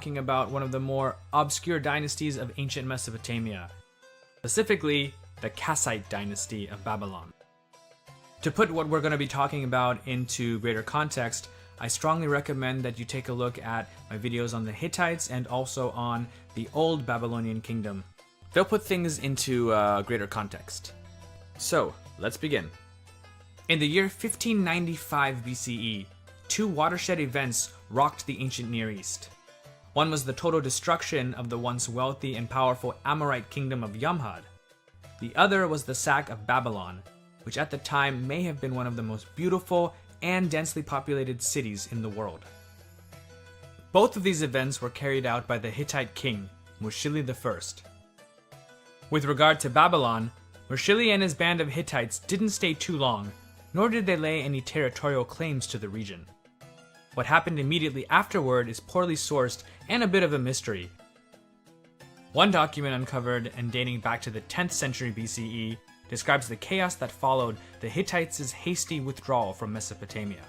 talking about one of the more obscure dynasties of ancient Mesopotamia, specifically the Kassite dynasty of Babylon. To put what we're going to be talking about into greater context, I strongly recommend that you take a look at my videos on the Hittites and also on the Old Babylonian Kingdom. They'll put things into greater context. So, let's begin. In the year 1595 BCE, two watershed events rocked the ancient Near East. One was the total destruction of the once wealthy and powerful Amorite kingdom of Yamhad. The other was the sack of Babylon, which at the time may have been one of the most beautiful and densely populated cities in the world. Both of these events were carried out by the Hittite king, Mushili I. With regard to Babylon, Mushili and his band of Hittites didn't stay too long, nor did they lay any territorial claims to the region. What happened immediately afterward is poorly sourced and a bit of a mystery. One document uncovered and dating back to the 10th century BCE describes the chaos that followed the Hittites' hasty withdrawal from Mesopotamia.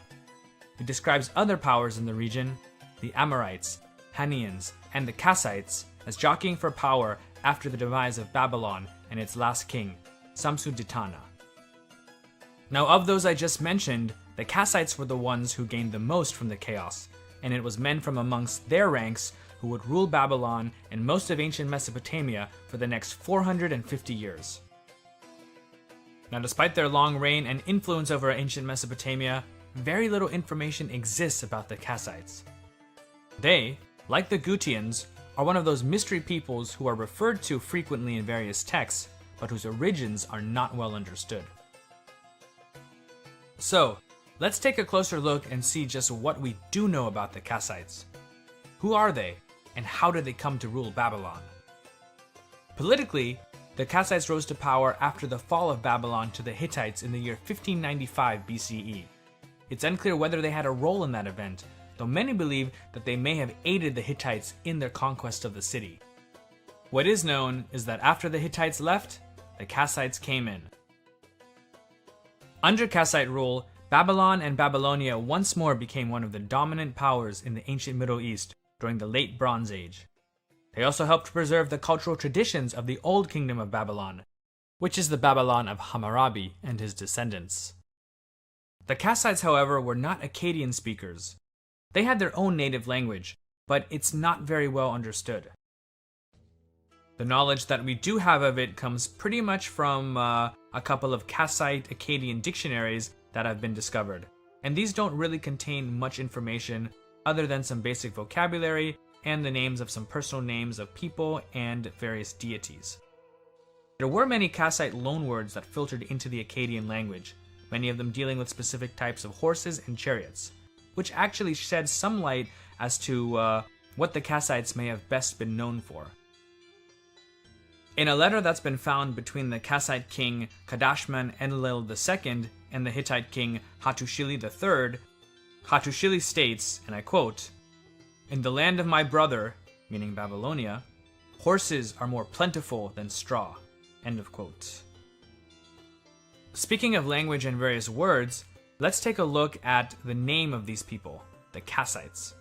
It describes other powers in the region, the Amorites, Hanians, and the Kassites, as jockeying for power after the demise of Babylon and its last king, Samsu-Ditana. Now, of those I just mentioned, the Kassites were the ones who gained the most from the chaos, and it was men from amongst their ranks who would rule Babylon and most of ancient Mesopotamia for the next 450 years. Now, despite their long reign and influence over ancient Mesopotamia, very little information exists about the Kassites. They, like the Gutians, are one of those mystery peoples who are referred to frequently in various texts, but whose origins are not well understood. So, let's take a closer look and see just what we do know about the Kassites. Who are they, and how did they come to rule Babylon? Politically, the Kassites rose to power after the fall of Babylon to the Hittites in the year 1595 BCE. It's unclear whether they had a role in that event, though many believe that they may have aided the Hittites in their conquest of the city. What is known is that after the Hittites left, the Kassites came in. Under Kassite rule, Babylon and Babylonia once more became one of the dominant powers in the ancient Middle East during the Late Bronze Age. They also helped preserve the cultural traditions of the Old Kingdom of Babylon, which is the Babylon of Hammurabi and his descendants. The Kassites, however, were not Akkadian speakers. They had their own native language, but it's not very well understood. The knowledge that we do have of it comes pretty much from a couple of Kassite Akkadian dictionaries that have been discovered, and these don't really contain much information other than some basic vocabulary and the names of some personal names of people and various deities. There were many Kassite loanwords that filtered into the Akkadian language, many of them dealing with specific types of horses and chariots, which actually sheds some light as to what the Kassites may have best been known for. In a letter that's been found between the Kassite king Kadashman Enlil II and the Hittite king Hattushili III, Hattushili states, and I quote, "In the land of my brother," meaning Babylonia, "horses are more plentiful than straw." End of quote. Speaking of language and various words, let's take a look at the name of these people, the Kassites.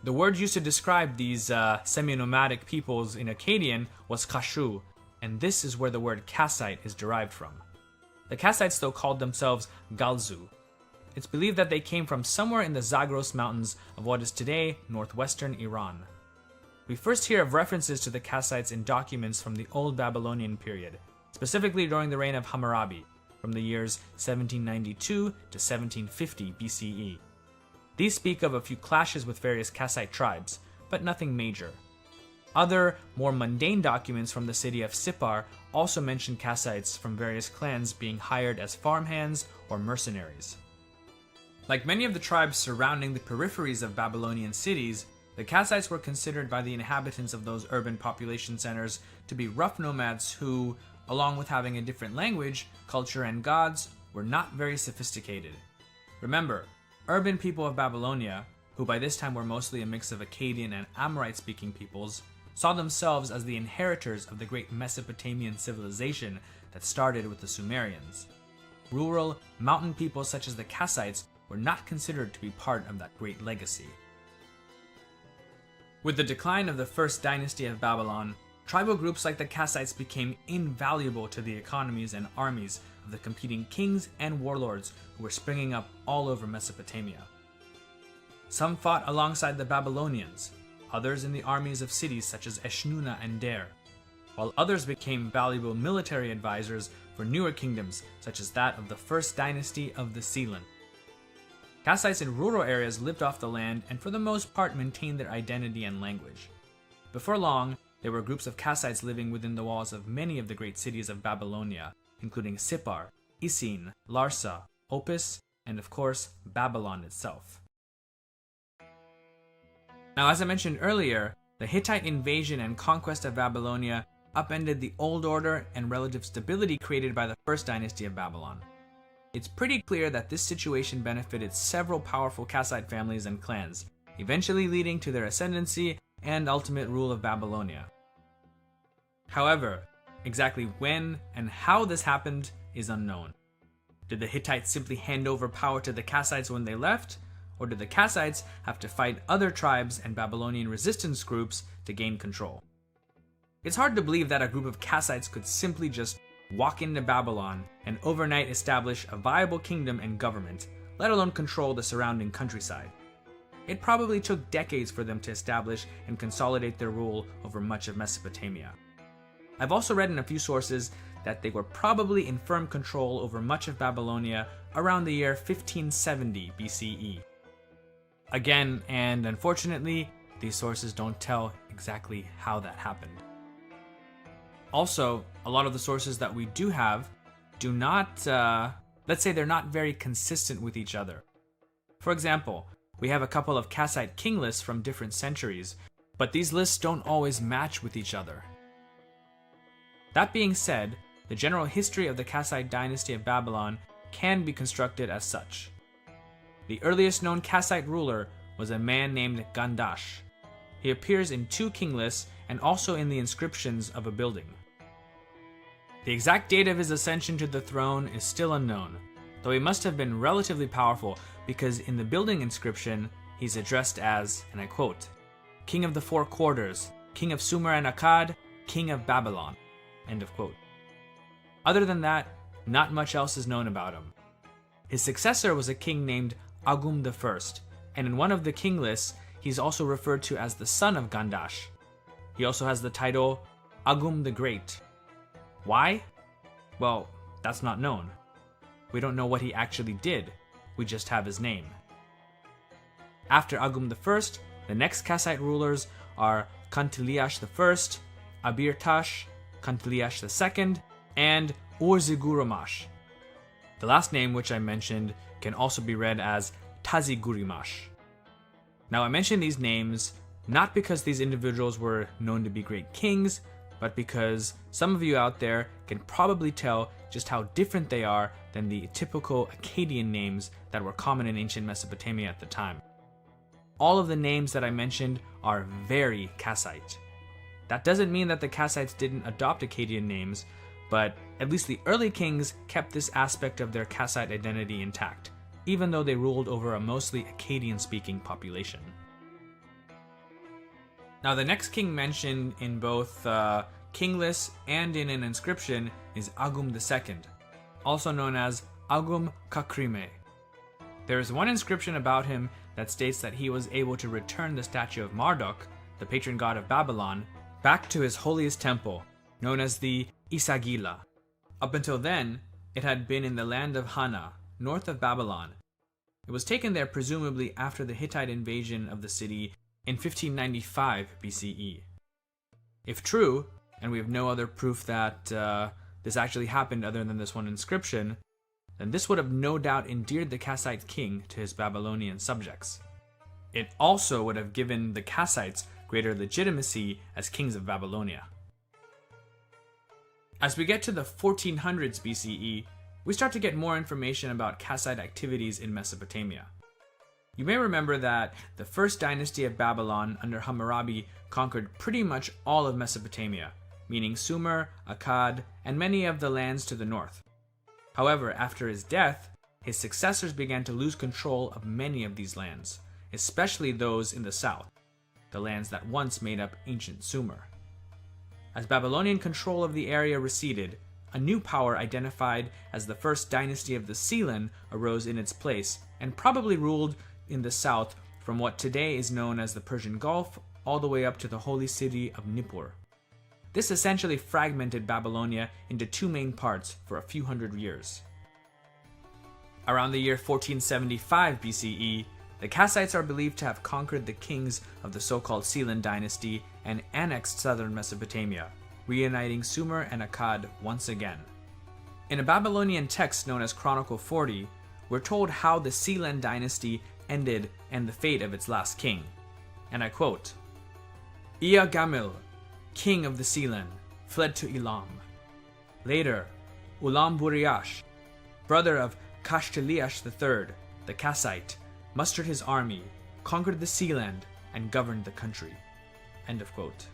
The word used to describe these semi-nomadic peoples in Akkadian was kashu, and this is where the word Kassite is derived from. The Kassites, though, called themselves Galzu. It's believed that they came from somewhere in the Zagros Mountains of what is today northwestern Iran. We first hear of references to the Kassites in documents from the Old Babylonian period, specifically during the reign of Hammurabi, from the years 1792 to 1750 BCE. These speak of a few clashes with various Kassite tribes, but nothing major. Other, more mundane documents from the city of Sippar also mention Kassites from various clans being hired as farmhands or mercenaries. Like many of the tribes surrounding the peripheries of Babylonian cities, the Kassites were considered by the inhabitants of those urban population centers to be rough nomads who, along with having a different language, culture, and gods, were not very sophisticated. Remember, urban people of Babylonia, who by this time were mostly a mix of Akkadian and Amorite-speaking peoples, saw themselves as the inheritors of the great Mesopotamian civilization that started with the Sumerians. Rural, mountain peoples such as the Kassites were not considered to be part of that great legacy. With the decline of the first dynasty of Babylon, tribal groups like the Kassites became invaluable to the economies and armies of the competing kings and warlords who were springing up all over Mesopotamia. Some fought alongside the Babylonians, others in the armies of cities such as Eshnunna and Der, while others became valuable military advisors for newer kingdoms such as that of the first dynasty of the Sealand. Kassites in rural areas lived off the land and for the most part maintained their identity and language. Before long, there were groups of Kassites living within the walls of many of the great cities of Babylonia, including Sippar, Isin, Larsa, Opis, and of course, Babylon itself. Now, as I mentioned earlier, the Hittite invasion and conquest of Babylonia upended the old order and relative stability created by the first dynasty of Babylon. It's pretty clear that this situation benefited several powerful Kassite families and clans, eventually leading to their ascendancy and ultimate rule of Babylonia. However, exactly when and how this happened is unknown. Did the Hittites simply hand over power to the Kassites when they left, or did the Kassites have to fight other tribes and Babylonian resistance groups to gain control? It's hard to believe that a group of Kassites could simply just walk into Babylon and overnight establish a viable kingdom and government, let alone control the surrounding countryside. It probably took decades for them to establish and consolidate their rule over much of Mesopotamia. I've also read in a few sources that they were probably in firm control over much of Babylonia around the year 1570 BCE. Again, and unfortunately, these sources don't tell exactly how that happened. Also, a lot of the sources that we do have do not, let's say they're not very consistent with each other. For example, we have a couple of Kassite king lists from different centuries, but these lists don't always match with each other. That being said, the general history of the Kassite dynasty of Babylon can be constructed as such. The earliest known Kassite ruler was a man named Gandash. He appears in 2 king lists and also in the inscriptions of a building. The exact date of his ascension to the throne is still unknown, though he must have been relatively powerful because in the building inscription, he's addressed as, and I quote, "King of the 4 quarters, King of Sumer and Akkad, King of Babylon," end of quote. Other than that, not much else is known about him. His successor was a king named Agum I, and in one of the king lists, he's also referred to as the son of Gandash. He also has the title Agum the Great. Why? Well, that's not known. We don't know what he actually did, we just have his name. After Agum I, the next Kassite rulers are Kantiliash I, Abirtash, Kantiliash II, and Urziguramash. The last name which I mentioned can also be read as Tazigurimash. Now I mention these names not because these individuals were known to be great kings, but because some of you out there can probably tell just how different they are than the typical Akkadian names that were common in ancient Mesopotamia at the time. All of the names that I mentioned are very Kassite. That doesn't mean that the Kassites didn't adopt Akkadian names, but at least the early kings kept this aspect of their Kassite identity intact, even though they ruled over a mostly Akkadian-speaking population. Now, the next king mentioned in both king lists and in an inscription is Agum II, also known as Agum Kakrime. There is one inscription about him that states that he was able to return the statue of Marduk, the patron god of Babylon, back to his holiest temple, known as the Isagila. Up until then, it had been in the land of Hana, north of Babylon. It was taken there presumably after the Hittite invasion of the city in 1595 BCE. If true, and we have no other proof that this actually happened other than this one inscription, then this would have no doubt endeared the Kassite king to his Babylonian subjects. It also would have given the Kassites greater legitimacy as kings of Babylonia. As we get to the 1400s BCE, we start to get more information about Kassite activities in Mesopotamia. You may remember that the first dynasty of Babylon under Hammurabi conquered pretty much all of Mesopotamia, meaning Sumer, Akkad, and many of the lands to the north. However, after his death, his successors began to lose control of many of these lands, especially those in the south. the lands that once made up ancient Sumer. As Babylonian control of the area receded, a new power identified as the first dynasty of the Sealand arose in its place and probably ruled in the south from what today is known as the Persian Gulf all the way up to the holy city of Nippur. This essentially fragmented Babylonia into two main parts for a few hundred years. Around the year 1475 BCE, the Kassites are believed to have conquered the kings of the so-called Sealand dynasty and annexed southern Mesopotamia, reuniting Sumer and Akkad once again. In a Babylonian text known as Chronicle 40, we're told how the Sealand dynasty ended and the fate of its last king. And I quote, Ea Gamil, king of the Sealand, fled to Elam. Later, Ulam Buriash, brother of Kashtiliash III, the Kassite, mustered his army, conquered the Sealand, and governed the country. End of quote.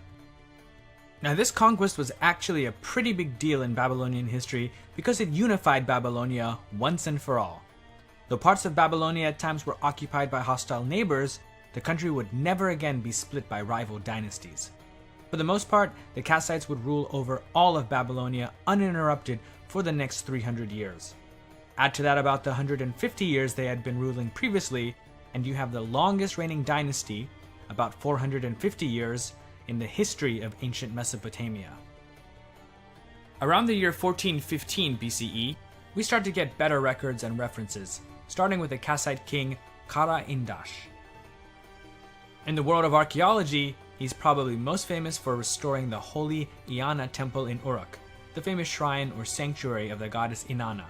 Now this conquest was actually a pretty big deal in Babylonian history because it unified Babylonia once and for all. Though parts of Babylonia at times were occupied by hostile neighbors, the country would never again be split by rival dynasties. For the most part, the Kassites would rule over all of Babylonia uninterrupted for the next 300 years. Add to that about the 150 years they had been ruling previously, and you have the longest reigning dynasty, about 450 years, in the history of ancient Mesopotamia. Around the year 1415 BCE, we start to get better records and references, starting with the Kassite king Kara Indash. In the world of archaeology, he's probably most famous for restoring the holy Inanna temple in Uruk, the famous shrine or sanctuary of the goddess Inanna,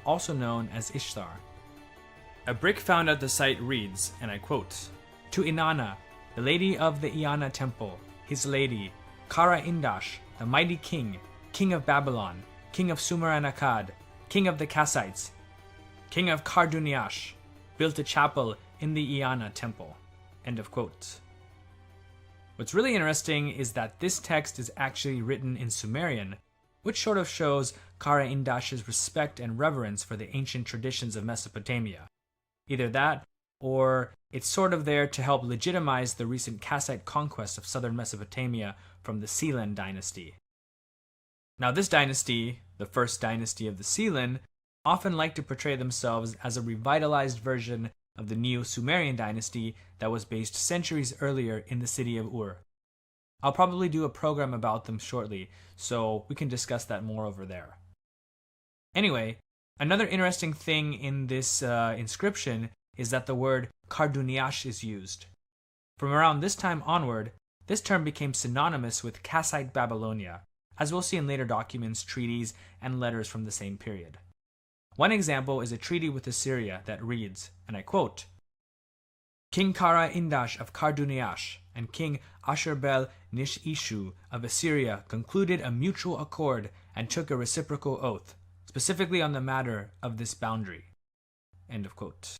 also known as Ishtar. A brick found at the site reads, and I quote, To Inanna, the lady of the Inanna temple, his lady, Kara Indash, the mighty king, king of Babylon, king of Sumer and Akkad, king of the Kassites, king of Karduniash, built a chapel in the Inanna temple. End of quote. What's really interesting is that this text is actually written in Sumerian, which sort of shows Kara Indash's respect and reverence for the ancient traditions of Mesopotamia. Either that, or it's sort of there to help legitimize the recent Kassite conquest of southern Mesopotamia from the Sealand dynasty. Now this dynasty, the first dynasty of the Sealand, often like to portray themselves as a revitalized version of the Neo-Sumerian dynasty that was based centuries earlier in the city of Ur. I'll probably do a program about them shortly, so we can discuss that more over there. Anyway, another interesting thing in this inscription is that the word Karduniash is used. From around this time onward, this term became synonymous with Kassite Babylonia, as we'll see in later documents, treaties, and letters from the same period. One example is a treaty with Assyria that reads, and I quote, King Kara Indash of Karduniash and King Ashur-bel-Nish-ishu of Assyria concluded a mutual accord and took a reciprocal oath, specifically on the matter of this boundary. End of quote.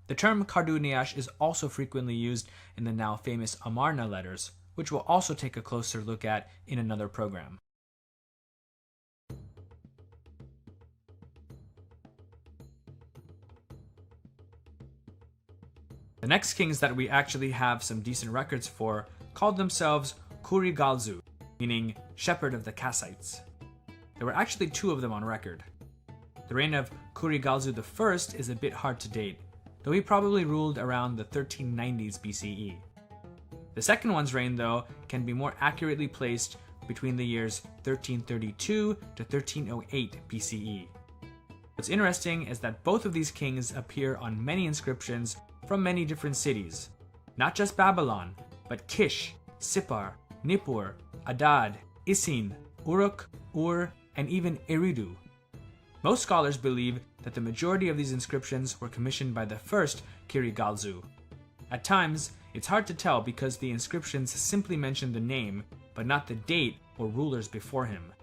The term Karduniash is also frequently used in the now famous Amarna letters, which we'll also take a closer look at in another program. The next kings that we actually have some decent records for called themselves Kurigalzu, meaning shepherd of the Kassites. There were actually two of them on record. The reign of Kurigalzu I is a bit hard to date, though he probably ruled around the 1390s BCE. The second one's reign, though, can be more accurately placed between the years 1332 to 1308 BCE. What's interesting is that both of these kings appear on many inscriptions from many different cities, not just Babylon, but Kish, Sippar, Nippur, Adad, Isin, Uruk, Ur, and even Eridu. Most scholars believe that the majority of these inscriptions were commissioned by the first Kurigalzu. At times, it's hard to tell because the inscriptions simply mention the name, but not the date or rulers before him.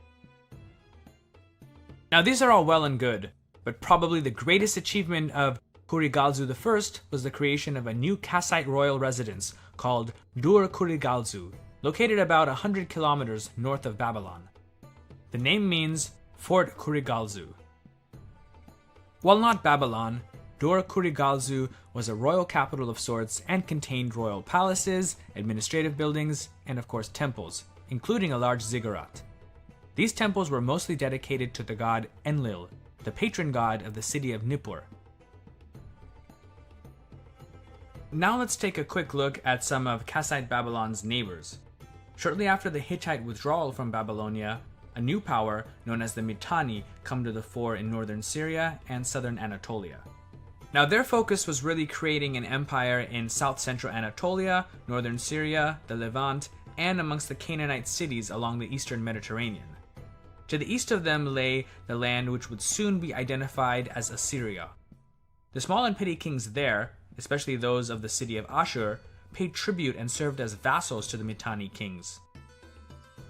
Now these are all well and good, but probably the greatest achievement of Kurigalzu I was the creation of a new Kassite royal residence called Dur Kurigalzu, located about 100 kilometers north of Babylon. The name means Fort Kurigalzu. While not Babylon, Dur-Kurigalzu was a royal capital of sorts and contained royal palaces, administrative buildings, and of course temples, including a large ziggurat. These temples were mostly dedicated to the god Enlil, the patron god of the city of Nippur. Now let's take a quick look at some of Kassite Babylon's neighbors. Shortly after the Hittite withdrawal from Babylonia, a new power known as the Mitanni come to the fore in northern Syria and southern Anatolia. Now their focus was really creating an empire in south-central Anatolia, northern Syria, the Levant, and amongst the Canaanite cities along the eastern Mediterranean. To the east of them lay the land which would soon be identified as Assyria. The small and petty kings there, especially those of the city of Ashur, paid tribute and served as vassals to the Mitanni kings.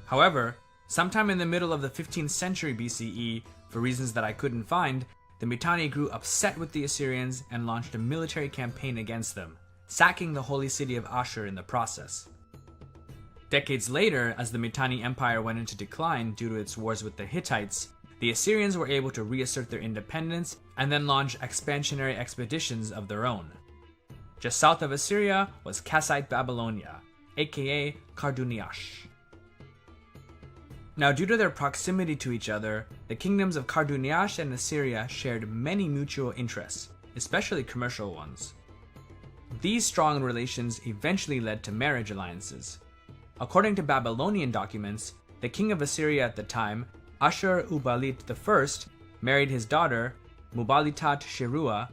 However, sometime in the middle of the 15th century BCE, for reasons that I couldn't find, the Mitanni grew upset with the Assyrians and launched a military campaign against them, sacking the holy city of Ashur in the process. Decades later, as the Mitanni Empire went into decline due to its wars with the Hittites, the Assyrians were able to reassert their independence and then launch expansionary expeditions of their own. Just south of Assyria was Kassite Babylonia, aka Karduniash. Now, due to their proximity to each other, the kingdoms of Karduniash and Assyria shared many mutual interests, especially commercial ones. These strong relations eventually led to marriage alliances. According to Babylonian documents, the king of Assyria at the time, Ashur-uballit I, married his daughter, Mubalitat-Shirua,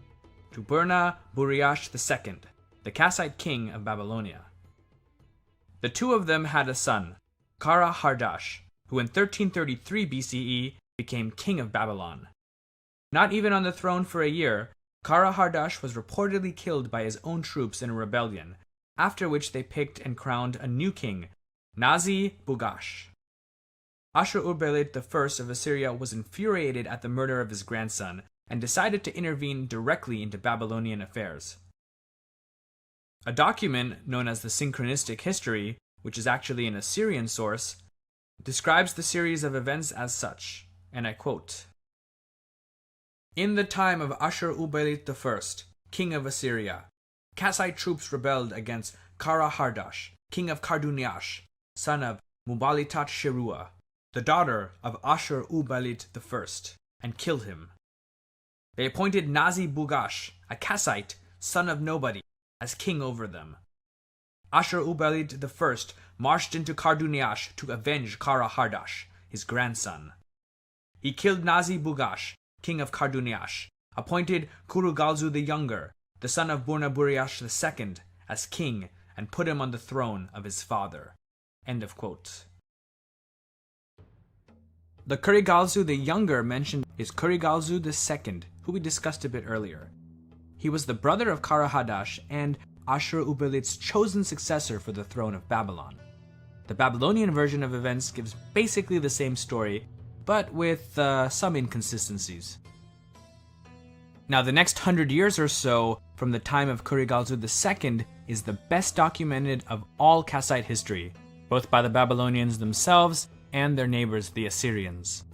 to Burna-Buriash II, the Kassite king of Babylonia. The two of them had a son, Kara-Hardash, who in 1333 BCE became king of Babylon. Not even on the throne for a year, Kara-Hardash was reportedly killed by his own troops in a rebellion, after which they picked and crowned a new king, Nazi-Bugash. Ashur-uballit I of Assyria was infuriated at the murder of his grandson and decided to intervene directly into Babylonian affairs. A document known as the Synchronistic History, which is actually an Assyrian source, describes the series of events as such, and I quote, "In the time of Ashur-uballit I, king of Assyria, Kassite troops rebelled against Kara-Hardash, king of Karduniash, son of Mubalitat-Shirua, the daughter of Ashur-uballit I, and killed him. They appointed Nazi-Bugash, a Kassite, son of nobody, as king over them. Ashur-uballit I marched into Karduniash to avenge Kara-Hardash, his grandson. He killed Nazi-Bugash, king of Karduniash, appointed Kurigalzu the Younger, the son of Burna-Buriash II, as king, and put him on the throne of his father." End of quote. The Kurigalzu the Younger mentioned is Kurigalzu II, who we discussed a bit earlier. He was the brother of Kara-Hardash and Ashur-uballit's chosen successor for the throne of Babylon. The Babylonian version of events gives basically the same story, but with some inconsistencies. Now, the next 100 years or so from the time of Kurigalzu II is the best documented of all Kassite history, both by the Babylonians themselves and their neighbors, the Assyrians.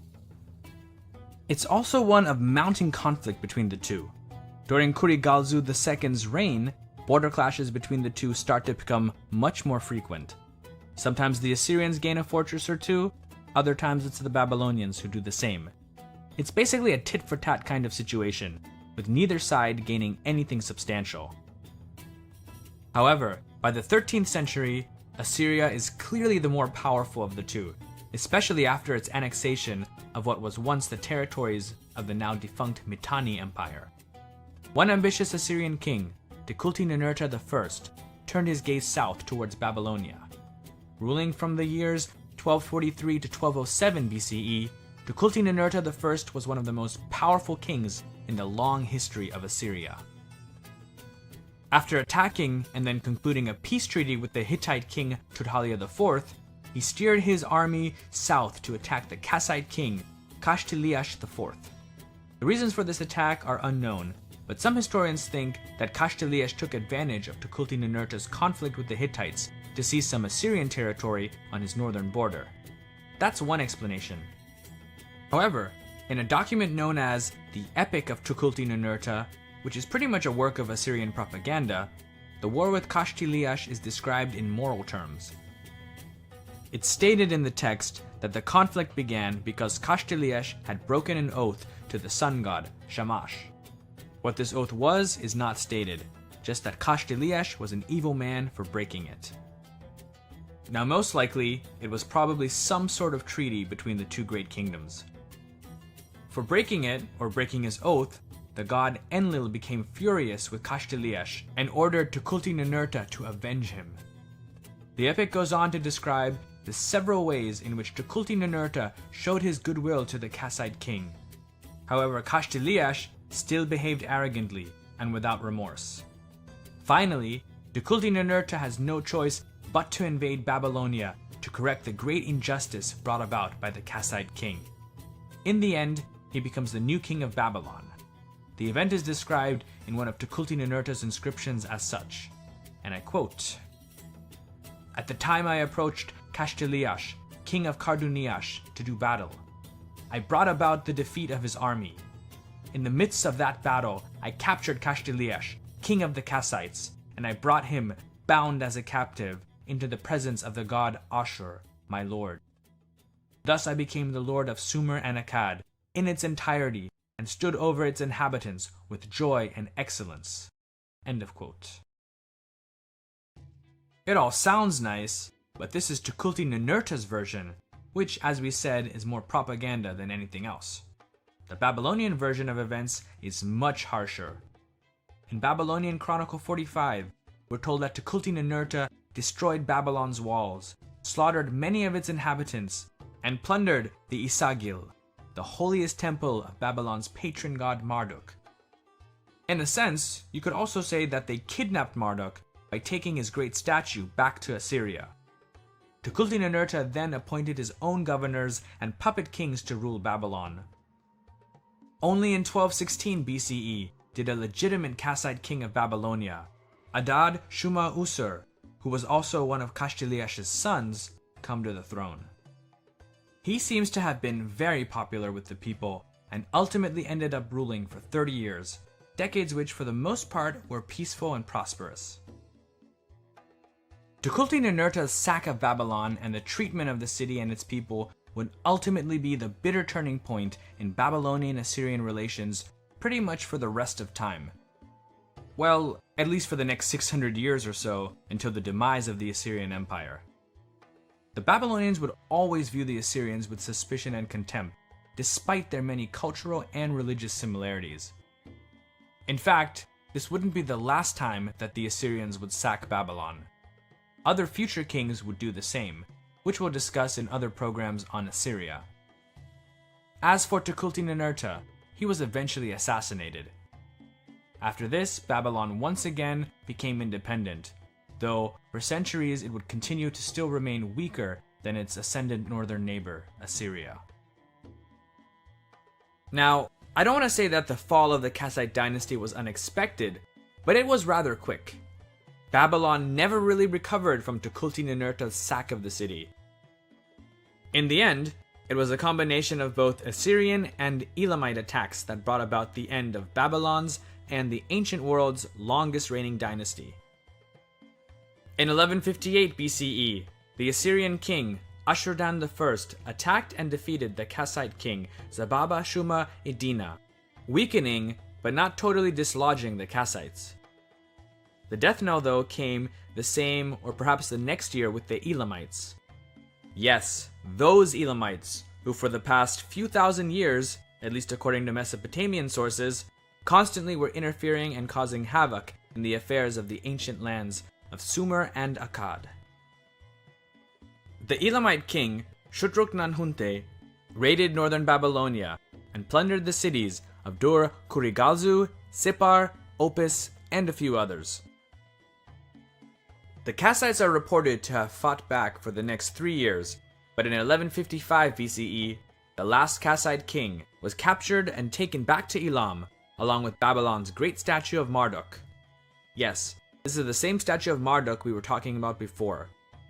It's also one of mounting conflict between the two. During Kurigalzu II's reign, border clashes between the two start to become much more frequent. Sometimes the Assyrians gain a fortress or two, other times it's the Babylonians who do the same. It's basically a tit-for-tat kind of situation, with neither side gaining anything substantial. However, by the 13th century, Assyria is clearly the more powerful of the two, especially after its annexation of what was once the territories of the now defunct Mitanni Empire. One ambitious Assyrian king, Tukulti-Ninurta I, turned his gaze south towards Babylonia. Ruling from the years 1243 to 1207 BCE, Tukulti-Ninurta I was one of the most powerful kings in the long history of Assyria. After attacking and then concluding a peace treaty with the Hittite king Tudhaliya IV, he steered his army south to attack the Kassite king Kashtiliash IV. The reasons for this attack are unknown, but some historians think that Kashtiliash took advantage of Tukulti-Ninurta's conflict with the Hittites to seize some Assyrian territory on his northern border. That's one explanation. However, in a document known as the Epic of Tukulti-Ninurta, which is pretty much a work of Assyrian propaganda, the war with Kashtiliash is described in moral terms. It's stated in the text that the conflict began because Kashtiliash had broken an oath to the sun god, Shamash. What this oath was is not stated, just that Kashtiliash was an evil man for breaking it. Now most likely, it was probably some sort of treaty between the two great kingdoms. For breaking it, or breaking his oath, the god Enlil became furious with Kashtiliash and ordered Tukulti-Ninurta to avenge him. The epic goes on to describe the several ways in which Tukulti-Ninurta showed his goodwill to the Kassite king. However, Kashtiliash still behaved arrogantly and without remorse. Finally, Tukulti-Ninurta has no choice but to invade Babylonia to correct the great injustice brought about by the Kassite king. In the end, he becomes the new king of Babylon. The event is described in one of Tukulti-Ninurta's inscriptions as such, and I quote, "At the time I approached Kashtiliash, king of Karduniash, to do battle, I brought about the defeat of his army. In the midst of that battle, I captured Kashtiliash, king of the Kassites, and I brought him, bound as a captive, into the presence of the god Ashur, my lord. Thus I became the lord of Sumer and Akkad in its entirety, and stood over its inhabitants with joy and excellence." End of quote. It all sounds nice, but this is Tukulti-Ninurta's version, which, as we said, is more propaganda than anything else. The Babylonian version of events is much harsher. In Babylonian Chronicle 45, we're told that Tukulti-Ninurta destroyed Babylon's walls, slaughtered many of its inhabitants, and plundered the Isagil, the holiest temple of Babylon's patron god Marduk. In a sense, you could also say that they kidnapped Marduk by taking his great statue back to Assyria. Tukulti-Ninurta then appointed his own governors and puppet kings to rule Babylon. Only in 1216 BCE did a legitimate Kassite king of Babylonia, Adad Shuma Usur, who was also one of Kashtiliash's sons, come to the throne. He seems to have been very popular with the people and ultimately ended up ruling for 30 years, decades which for the most part were peaceful and prosperous. Tukulti-Ninurta's sack of Babylon and the treatment of the city and its people would ultimately be the bitter turning point in Babylonian-Assyrian relations pretty much for the rest of time. Well, at least for the next 600 years or so, until the demise of the Assyrian Empire. The Babylonians would always view the Assyrians with suspicion and contempt, despite their many cultural and religious similarities. In fact, this wouldn't be the last time that the Assyrians would sack Babylon. Other future kings would do the same, which we'll discuss in other programs on Assyria. As for Tukulti-Ninurta, he was eventually assassinated. After this, Babylon once again became independent, though for centuries it would continue to still remain weaker than its ascendant northern neighbor, Assyria. Now, I don't want to say that the fall of the Kassite dynasty was unexpected, but it was rather quick. Babylon never really recovered from Tukulti-Ninurta's sack of the city. In the end, it was a combination of both Assyrian and Elamite attacks that brought about the end of Babylon's and the ancient world's longest reigning dynasty. In 1158 BCE, the Assyrian king Ashur-dan I attacked and defeated the Kassite king Zababa-shuma-iddina, weakening but not totally dislodging the Kassites. The death knell, though, came the same or perhaps the next year with the Elamites. Yes, those Elamites, who for the past few thousand years, at least according to Mesopotamian sources, constantly were interfering and causing havoc in the affairs of the ancient lands of Sumer and Akkad. The Elamite king, Shutruk-Nanhunte, raided northern Babylonia and plundered the cities of Dur-Kurigalzu, Sippar, Opis, and a few others. The Kassites are reported to have fought back for the next 3 years, but in 1155 BCE, the last Kassite king was captured and taken back to Elam, along with Babylon's great statue of Marduk. Yes, this is the same statue of Marduk we were talking about before,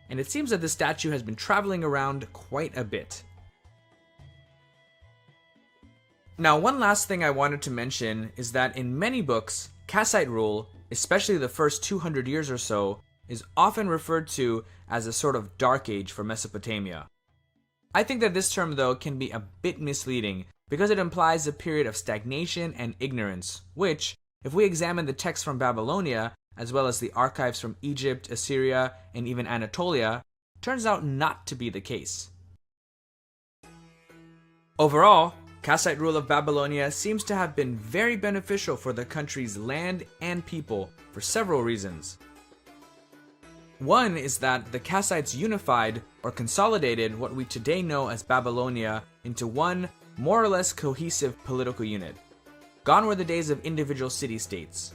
and it seems that the statue has been traveling around quite a bit. Now, one last thing I wanted to mention is that in many books, Kassite rule, especially the first 200 years or so, is often referred to as a sort of dark age for Mesopotamia. I think that this term, though, can be a bit misleading because it implies a period of stagnation and ignorance, which, if we examine the texts from Babylonia, as well as the archives from Egypt, Assyria, and even Anatolia, turns out not to be the case. Overall, Kassite rule of Babylonia seems to have been very beneficial for the country's land and people for several reasons. One is that the Kassites unified or consolidated what we today know as Babylonia into one more or less cohesive political unit. Gone were the days of individual city-states.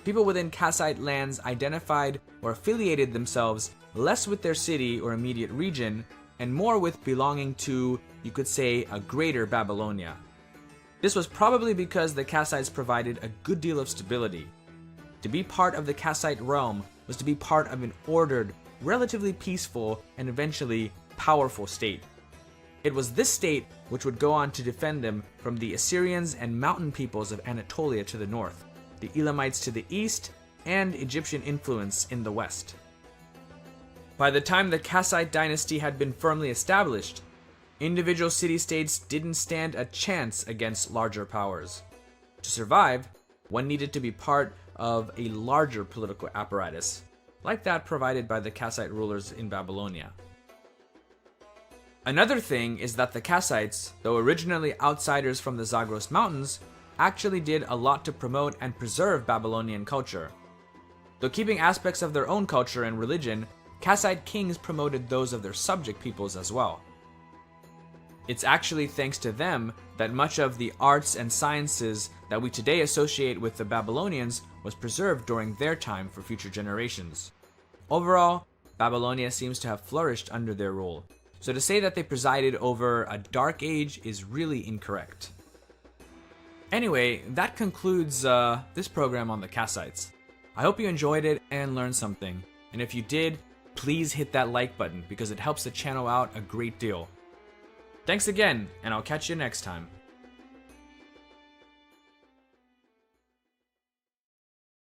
People within Kassite lands identified or affiliated themselves less with their city or immediate region and more with belonging to, you could say, a greater Babylonia. This was probably because the Kassites provided a good deal of stability. To be part of the Kassite realm was to be part of an ordered, relatively peaceful, and eventually powerful state. It was this state which would go on to defend them from the Assyrians and mountain peoples of Anatolia to the north, the Elamites to the east, and Egyptian influence in the west. By the time the Kassite dynasty had been firmly established, individual city-states didn't stand a chance against larger powers. To survive, one needed to be part of a larger political apparatus, like that provided by the Kassite rulers in Babylonia. Another thing is that the Kassites, though originally outsiders from the Zagros Mountains, actually did a lot to promote and preserve Babylonian culture. Though keeping aspects of their own culture and religion, Kassite kings promoted those of their subject peoples as well. It's actually thanks to them that much of the arts and sciences that we today associate with the Babylonians was preserved during their time for future generations. Overall, Babylonia seems to have flourished under their rule, so to say that they presided over a dark age is really incorrect. Anyway, that concludes this program on the Kassites. I hope you enjoyed it and learned something, and if you did, please hit that like button because it helps the channel out a great deal. Thanks again, and I'll catch you next time.